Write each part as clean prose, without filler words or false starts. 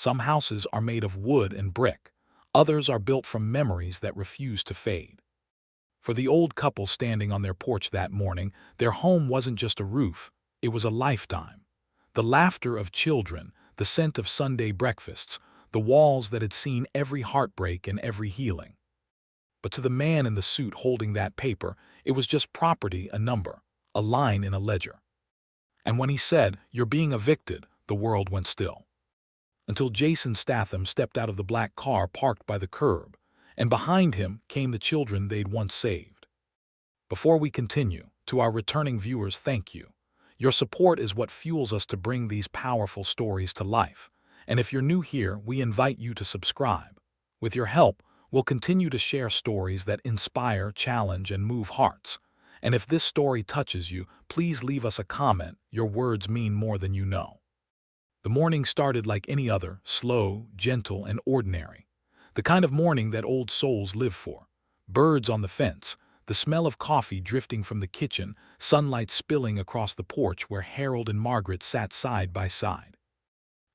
Some houses are made of wood and brick. Others are built from memories that refuse to fade. For the old couple standing on their porch that morning, their home wasn't just a roof, it was a lifetime. The laughter of children, the scent of Sunday breakfasts, the walls that had seen every heartbreak and every healing. But to the man in the suit holding that paper, it was just property, a number, a line in a ledger. And when he said, "You're being evicted," the world went still. Until Jason Statham stepped out of the black car parked by the curb, and behind him came the children they'd once saved. Before we continue, to our returning viewers, thank you. Your support is what fuels us to bring these powerful stories to life. And if you're new here, we invite you to subscribe. With your help, we'll continue to share stories that inspire, challenge, and move hearts. And if this story touches you, please leave us a comment. Your words mean more than you know. The morning started like any other, slow, gentle, and ordinary. The kind of morning that old souls live for. Birds on the fence, the smell of coffee drifting from the kitchen, sunlight spilling across the porch where Harold and Margaret sat side by side.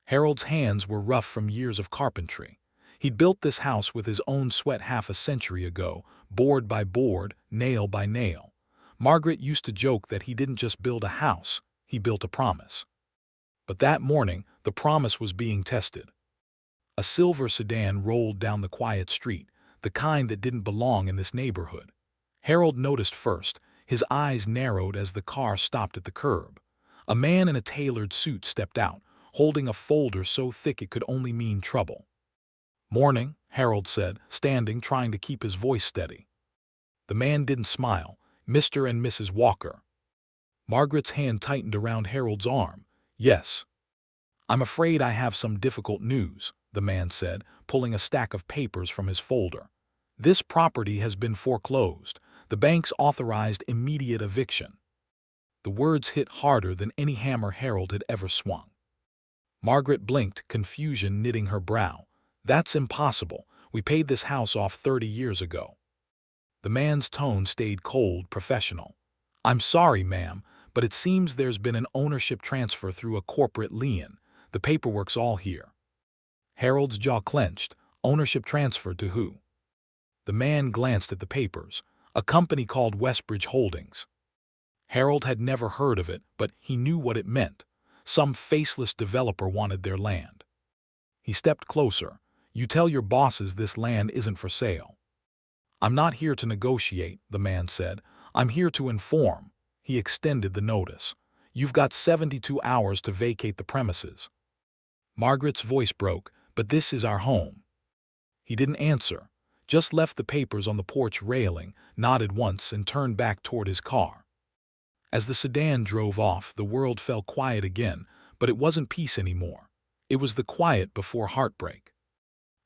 Harold's hands were rough from years of carpentry. He'd built this house with his own sweat half a century ago, board by board, nail by nail. Margaret used to joke that he didn't just build a house, he built a promise. But that morning, the promise was being tested. A silver sedan rolled down the quiet street, the kind that didn't belong in this neighborhood. Harold noticed first. His eyes narrowed as the car stopped at the curb. A man in a tailored suit stepped out, holding a folder so thick it could only mean trouble. "Morning," Harold said, standing, trying to keep his voice steady. The man didn't smile. "Mr. and Mrs. Walker." Margaret's hand tightened around Harold's arm. "Yes." "I'm afraid I have some difficult news," the man said, pulling a stack of papers from his folder. "This property has been foreclosed. The bank's authorized immediate eviction." The words hit harder than any hammer Harold had ever swung. Margaret blinked, confusion knitting her brow. "That's impossible. We paid this house off 30 years ago." The man's tone stayed cold, professional. "I'm sorry, ma'am, but it seems there's been an ownership transfer through a corporate lien. The paperwork's all here." Harold's jaw clenched. Ownership transfer to who? The man glanced at the papers. A company called Westbridge Holdings. Harold had never heard of it, but he knew what it meant. Some faceless developer wanted their land. He stepped closer. "You tell your bosses this land isn't for sale." "I'm not here to negotiate," the man said. "I'm here to inform." He extended the notice. "You've got 72 hours to vacate the premises." Margaret's voice broke. "But this is our home." He didn't answer, just left the papers on the porch railing, nodded once, and turned back toward his car. As the sedan drove off, the world fell quiet again, but it wasn't peace anymore. It was the quiet before heartbreak.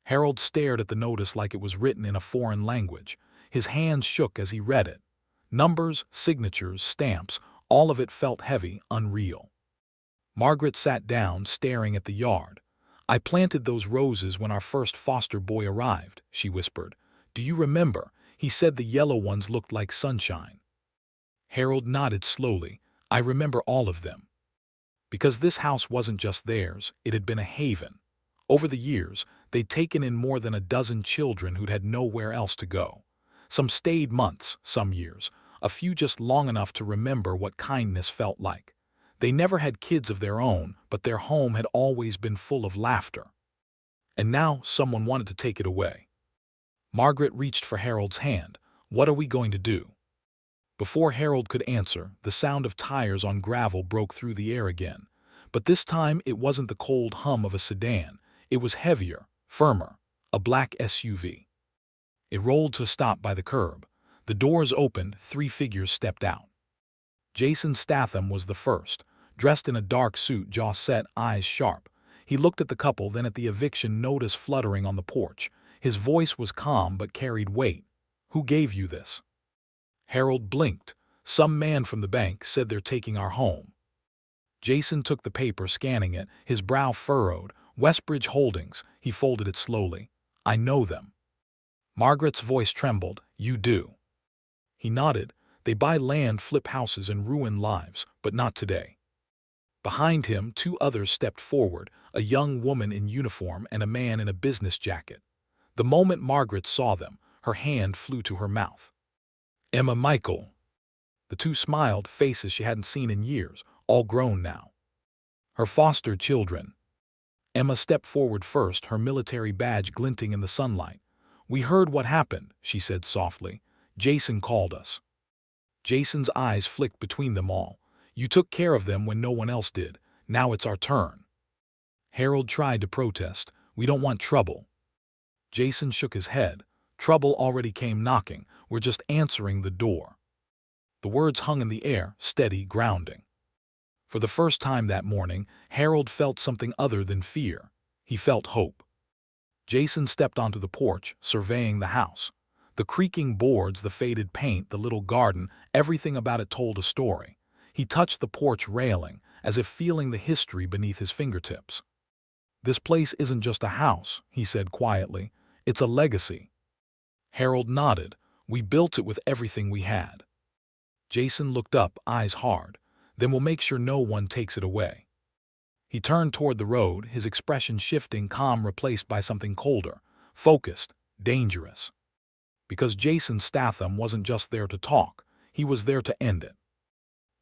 Harold stared at the notice like it was written in a foreign language. His hands shook as he read it. Numbers, signatures, stamps, all of it felt heavy, unreal. Margaret sat down, staring at the yard. "I planted those roses when our first foster boy arrived," she whispered. "Do you remember? He said the yellow ones looked like sunshine." Harold nodded slowly. "I remember all of them." Because this house wasn't just theirs, it had been a haven. Over the years, they'd taken in more than a dozen children who'd had nowhere else to go. Some stayed months, some years, a few just long enough to remember what kindness felt like. They never had kids of their own, but their home had always been full of laughter. And now someone wanted to take it away. Margaret reached for Harold's hand. "What are we going to do?" Before Harold could answer, the sound of tires on gravel broke through the air again. But this time it wasn't the cold hum of a sedan. It was heavier, firmer, a black SUV. It rolled to a stop by the curb. The doors opened, 3 figures stepped out. Jason Statham was the first, dressed in a dark suit, jaw set, eyes sharp. He looked at the couple, then at the eviction notice fluttering on the porch. His voice was calm but carried weight. "Who gave you this?" Harold blinked. "Some man from the bank said they're taking our home." Jason took the paper, scanning it, his brow furrowed. "Westbridge Holdings." He folded it slowly. "I know them." Margaret's voice trembled. "You do?" He nodded. "They buy land, flip houses, and ruin lives, but not today." Behind him, two others stepped forward, a young woman in uniform and a man in a business jacket. The moment Margaret saw them, her hand flew to her mouth. Emma, Michael. The two smiled, faces she hadn't seen in years, all grown now. Her foster children. Emma stepped forward first, her military badge glinting in the sunlight. "We heard what happened," she said softly. "Jason called us." Jason's eyes flicked between them all. "You took care of them when no one else did. Now it's our turn." Harold tried to protest. "We don't want trouble." Jason shook his head. "Trouble already came knocking. We're just answering the door." The words hung in the air, steady, grounding. For the first time that morning, Harold felt something other than fear. He felt hope. Jason stepped onto the porch, surveying the house. The creaking boards, the faded paint, the little garden, everything about it told a story. He touched the porch railing, as if feeling the history beneath his fingertips. "This place isn't just a house," he said quietly. "It's a legacy." Harold nodded. "We built it with everything we had." Jason looked up, eyes hard. "Then we'll make sure no one takes it away." He turned toward the road, his expression shifting, calm replaced by something colder, focused, dangerous. Because Jason Statham wasn't just there to talk, he was there to end it.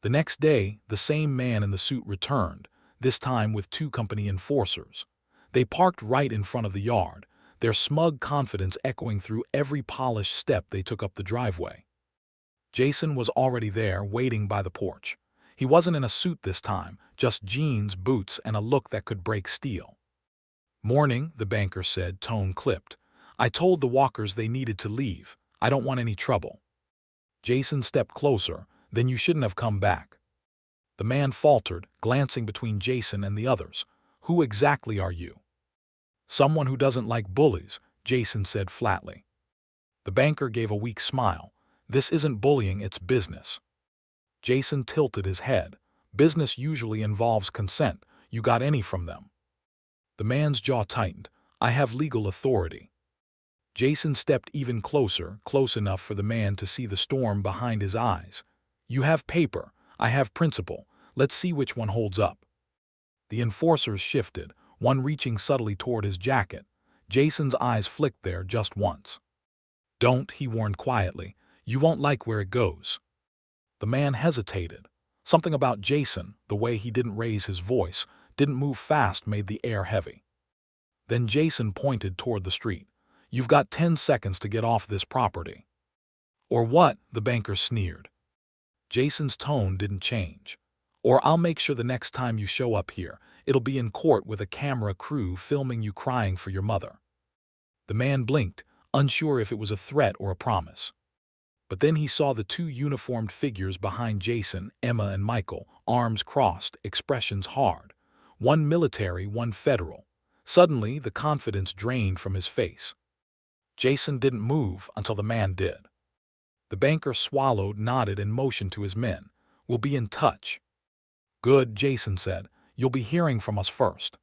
The next day, the same man in the suit returned, this time with two company enforcers. They parked right in front of the yard, their smug confidence echoing through every polished step they took up the driveway. Jason was already there, waiting by the porch. He wasn't in a suit this time, just jeans, boots, and a look that could break steel. "Morning," the banker said, tone clipped. "I told the walkers they needed to leave. I don't want any trouble." Jason stepped closer. "Then you shouldn't have come back." The man faltered, glancing between Jason and the others. "Who exactly are you?" "Someone who doesn't like bullies," Jason said flatly. The banker gave a weak smile. "This isn't bullying, it's business." Jason tilted his head. "Business usually involves consent. You got any from them?" The man's jaw tightened. "I have legal authority." Jason stepped even closer, close enough for the man to see the storm behind his eyes. "You have paper. I have principle. Let's see which one holds up." The enforcers shifted, one reaching subtly toward his jacket. Jason's eyes flicked there just once. "Don't," he warned quietly. "You won't like where it goes." The man hesitated. Something about Jason, the way he didn't raise his voice, didn't move fast, made the air heavy. Then Jason pointed toward the street. "You've got 10 seconds to get off this property." "Or what?" the banker sneered. Jason's tone didn't change. "Or I'll make sure the next time you show up here, it'll be in court with a camera crew filming you crying for your mother." The man blinked, unsure if it was a threat or a promise. But then he saw the two uniformed figures behind Jason, Emma and Michael, arms crossed, expressions hard. One military, one federal. Suddenly, the confidence drained from his face. Jason didn't move until the man did. The banker swallowed, nodded, and motioned to his men. "We'll be in touch." "Good," Jason said. "You'll be hearing from us first."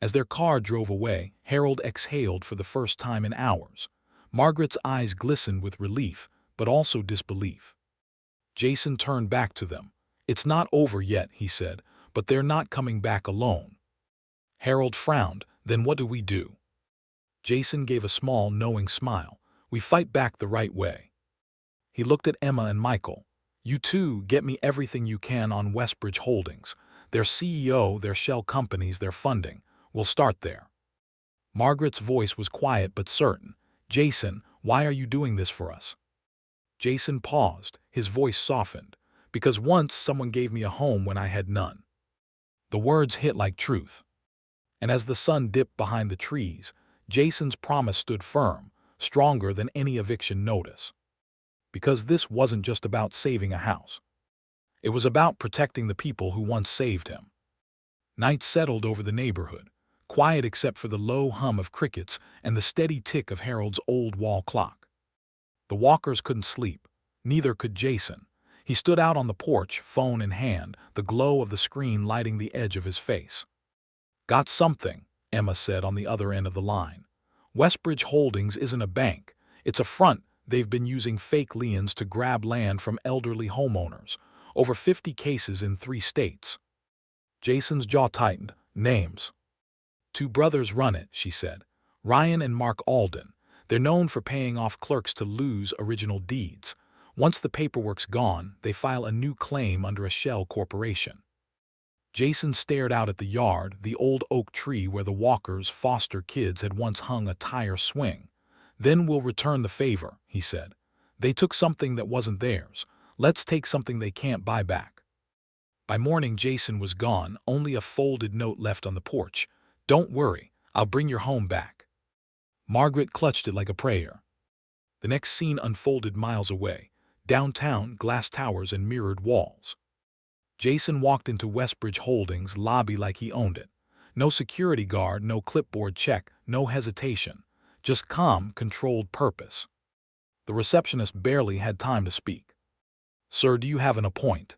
As their car drove away, Harold exhaled for the first time in hours. Margaret's eyes glistened with relief, but also disbelief. Jason turned back to them. "It's not over yet," he said, "but they're not coming back alone." Harold frowned. "Then what do we do?" Jason gave a small, knowing smile. "We fight back the right way." He looked at Emma and Michael. "You two get me everything you can on Westbridge Holdings. Their CEO, their shell companies, their funding. We'll start there." Margaret's voice was quiet but certain. "Jason, why are you doing this for us?" Jason paused, his voice softened. "Because once someone gave me a home when I had none." The words hit like truth. And as the sun dipped behind the trees, Jason's promise stood firm, stronger than any eviction notice. Because this wasn't just about saving a house. It was about protecting the people who once saved him. Night settled over the neighborhood, quiet except for the low hum of crickets and the steady tick of Harold's old wall clock. The walkers couldn't sleep. Neither could Jason. He stood out on the porch, phone in hand, the glow of the screen lighting the edge of his face. "Got something," Emma said on the other end of the line. "Westbridge Holdings isn't a bank. It's a front. They've been using fake liens to grab land from elderly homeowners. Over 50 cases in 3 states." Jason's jaw tightened. Names. Two brothers run it, she said. Ryan and Mark Alden. They're known for paying off clerks to lose original deeds. Once the paperwork's gone, they file a new claim under a shell corporation. Jason stared out at the yard, the old oak tree where the Walkers' foster kids had once hung a tire swing. Then we'll return the favor, he said. They took something that wasn't theirs. Let's take something they can't buy back. By morning, Jason was gone, only a folded note left on the porch. Don't worry, I'll bring your home back. Margaret clutched it like a prayer. The next scene unfolded miles away. Downtown, glass towers and mirrored walls. Jason walked into Westbridge Holdings' lobby like he owned it. No security guard, no clipboard check, no hesitation. Just calm, controlled purpose. The receptionist barely had time to speak. Sir, do you have an appointment?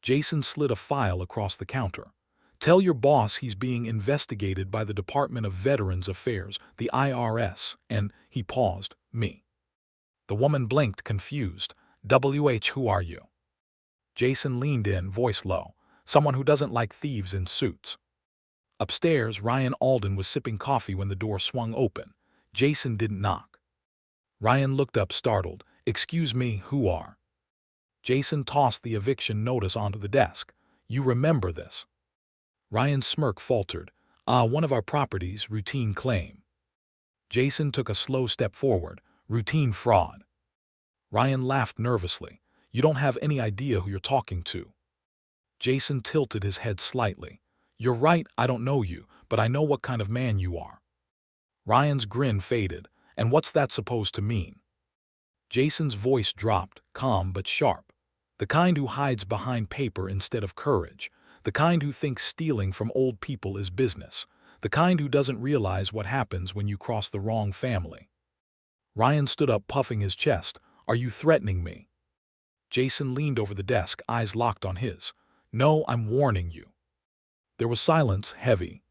Jason slid a file across the counter. Tell your boss he's being investigated by the Department of Veterans Affairs, the IRS, and, he paused, me. The woman blinked, confused. Who are you? Jason leaned in, voice low. Someone who doesn't like thieves in suits. Upstairs, Ryan Alden was sipping coffee when the door swung open. Jason didn't knock. Ryan looked up, startled. Excuse me, who are? Jason tossed the eviction notice onto the desk. You remember this? Ryan's smirk faltered. One of our properties, routine claim. Jason took a slow step forward. Routine fraud. Ryan laughed nervously. You don't have any idea who you're talking to. Jason tilted his head slightly. You're right, I don't know you, but I know what kind of man you are. Ryan's grin faded. And what's that supposed to mean? Jason's voice dropped, calm but sharp. The kind who hides behind paper instead of courage. The kind who thinks stealing from old people is business. The kind who doesn't realize what happens when you cross the wrong family. Ryan stood up, puffing his chest. Are you threatening me? Jason leaned over the desk, eyes locked on his. No, I'm warning you. There was silence, heavy.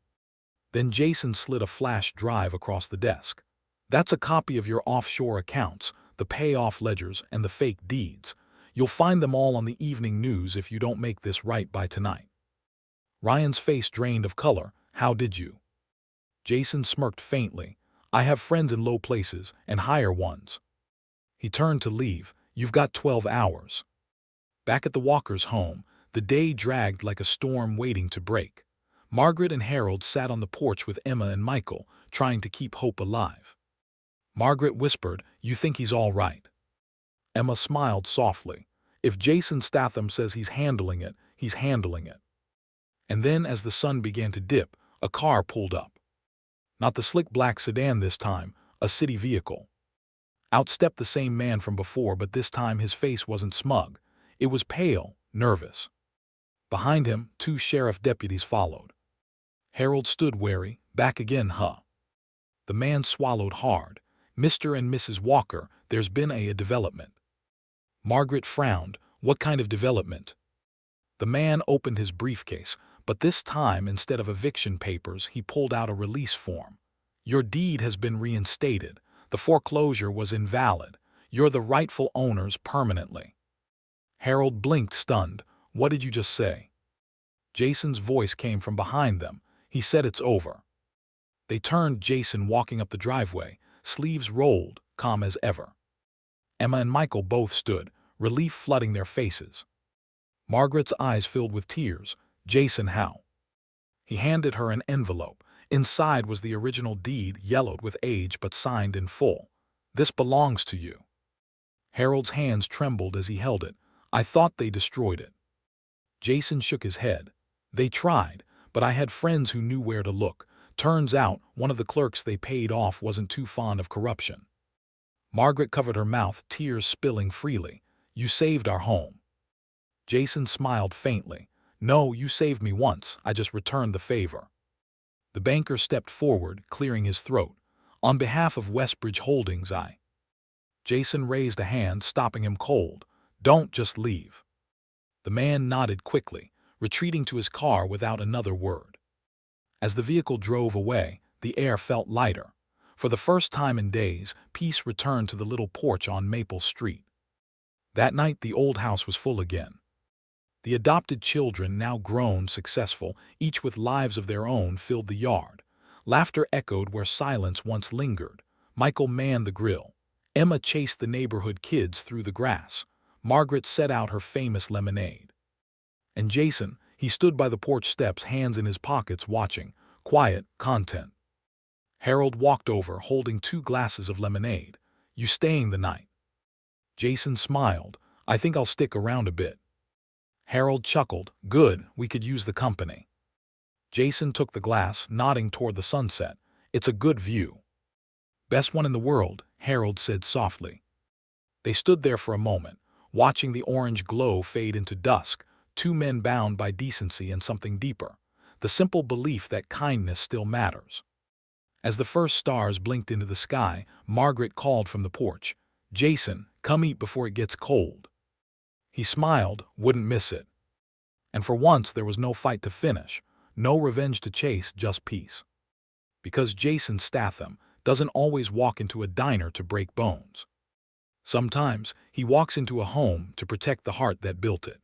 Then Jason slid a flash drive across the desk. That's a copy of your offshore accounts, the payoff ledgers, and the fake deeds. You'll find them all on the evening news if you don't make this right by tonight. Ryan's face drained of color. How did you? Jason smirked faintly. I have friends in low places, and higher ones. He turned to leave. You've got 12 hours. Back at the Walkers' home, the day dragged like a storm waiting to break. Margaret and Harold sat on the porch with Emma and Michael, trying to keep hope alive. Margaret whispered, You think he's all right? Emma smiled softly. If Jason Statham says he's handling it, he's handling it. And then, as the sun began to dip, a car pulled up. Not the slick black sedan this time, a city vehicle. Out stepped the same man from before, but this time his face wasn't smug. It was pale, nervous. Behind him, 2 sheriff deputies followed. Harold stood wary. Back again, huh? The man swallowed hard. Mr. and Mrs. Walker, there's been a development. Margaret frowned. What kind of development? The man opened his briefcase, but this time, instead of eviction papers, he pulled out a release form. Your deed has been reinstated. The foreclosure was invalid. You're the rightful owners permanently. Harold blinked, stunned. What did you just say? Jason's voice came from behind them. He said it's over. They turned. Jason walking up the driveway, sleeves rolled, calm as ever. Emma and Michael both stood, relief flooding their faces. Margaret's eyes filled with tears. Jason, how? He handed her an envelope. Inside was the original deed, yellowed with age but signed in full. This belongs to you. Harold's hands trembled as he held it. I thought they destroyed it. Jason shook his head. They tried, but I had friends who knew where to look. Turns out, one of the clerks they paid off wasn't too fond of corruption. Margaret covered her mouth, tears spilling freely. You saved our home. Jason smiled faintly. No, you saved me once. I just returned the favor. The banker stepped forward, clearing his throat. On behalf of Westbridge Holdings, I. Jason raised a hand, stopping him cold. Don't just leave. The man nodded quickly, retreating to his car without another word. As the vehicle drove away, the air felt lighter. For the first time in days, peace returned to the little porch on Maple Street. That night, the old house was full again. The adopted children, now grown, successful, each with lives of their own, filled the yard. Laughter echoed where silence once lingered. Michael manned the grill. Emma chased the neighborhood kids through the grass. Margaret set out her famous lemonade. And Jason, he stood by the porch steps, hands in his pockets, watching. Quiet, content. Harold walked over, holding 2 glasses of lemonade. "You staying the night?" Jason smiled. "I think I'll stick around a bit." Harold chuckled. "Good, we could use the company." Jason took the glass, nodding toward the sunset. "It's a good view." "Best one in the world," Harold said softly. They stood there for a moment, watching the orange glow fade into dusk, 2 men bound by decency and something deeper, the simple belief that kindness still matters. As the first stars blinked into the sky, Margaret called from the porch, "Jason, come eat before it gets cold." He smiled. Wouldn't miss it. And for once there was no fight to finish, no revenge to chase, just peace. Because Jason Statham doesn't always walk into a diner to break bones. Sometimes he walks into a home to protect the heart that built it.